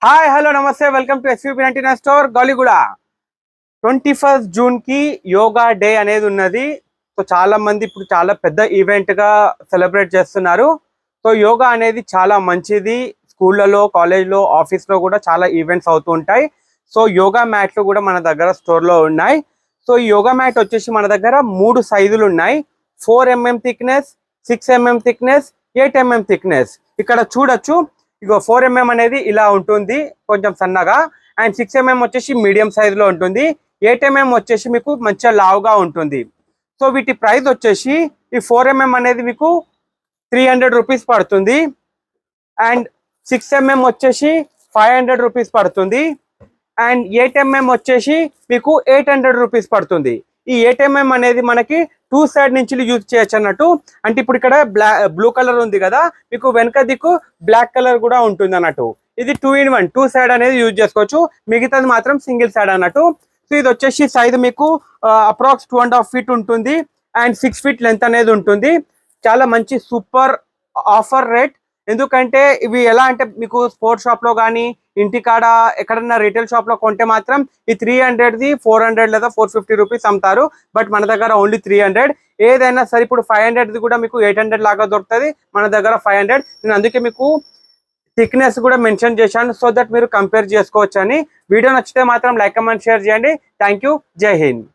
Hi hello నమస్తే welcome to SVP 99 store Gowliguda. 21 June కి yoga day అనేది ఉన్నది. సో చాలా మంది ఇప్పుడు చాలా పెద్ద ఈవెంట్ గా సెలబ్రేట్ చేస్తున్నారు. సో యోగా అనేది చాలా మంచిది. స్కూళ్ళలో, కాలేజ్లో, ఆఫీస్లో కూడా చాలా ఈవెంట్స్ అవుతూ ఉంటాయి. సో యోగా మ్యాట్లు కూడా మన దగ్గర స్టోర్లో ఉన్నాయి. సో ఈ యోగా మ్యాట్ వచ్చేసి మన దగ్గర 3 సైజులు ఉన్నాయి. 4mm thickness, 6mm thickness, 8mm thickness. ఇక్కడ చూడొచ్చు, ఇగో 4mm అనేది ఇలా ఉంటుంది, కొంచెం సన్నగా. అండ్ 6mm వచ్చేసి మీడియం సైజులో ఉంటుంది. 8mm వచ్చేసి మీకు మంచిగా లావుగా ఉంటుంది. సో వీటి ప్రైస్ వచ్చేసి ఈ 4mm అనేది మీకు 300 రూపీస్ పడుతుంది. అండ్ 6mm వచ్చేసి 500 రూపీస్ పడుతుంది. అండ్ 8mm వచ్చేసి మీకు 800 రూపీస్ పడుతుంది. ఈ 8mm అనేది మనకి 2 సైడ్ నుంచి యూజ్ చేయొచ్చు అన్నట్టు. అంటే ఇప్పుడు ఇక్కడ బ్లూ కలర్ ఉంది కదా, మీకు వెనక దిక్కు బ్లాక్ కలర్ కూడా ఉంటుంది అన్నట్టు. ఇది 2 in 1, 2 సైడ్ అనేది యూజ్ చేసుకోవచ్చు. మిగతాది మాత్రం సింగిల్ సైడ్ అన్నట్టు. సో ఇది వచ్చేసి సైజ్ మీకు అప్రాక్స్ 2.5 feet ఉంటుంది. అండ్ 6 feet లెంత్ అనేది ఉంటుంది. చాలా మంచి సూపర్ ఆఫర్ రేట్. ఎందుకంటే ఇవి ఎలా అంటే మీకు స్పోర్ట్స్ షాప్లో కానీ, ఇంటికాడ ఎక్కడన్నా రీటైల్ షాప్లో కొంటే మాత్రం ఈ 300ది 400 లేదా 450 రూపీస్ అమ్ముతారు. బట్ మన దగ్గర ఓన్లీ 300. ఏదైనా సరే ఇప్పుడు 500ది కూడా మీకు 800 లాగా దొరుకుతుంది, మన దగ్గర 500. నేను అందుకే మీకు థిక్నెస్ కూడా మెన్షన్ చేశాను, సో దట్ మీరు కంపేర్ చేసుకోవచ్చు అని. వీడియో నచ్చితే మాత్రం లైక్, కమెంట్, షేర్ చేయండి. Thank you. జై హింద్.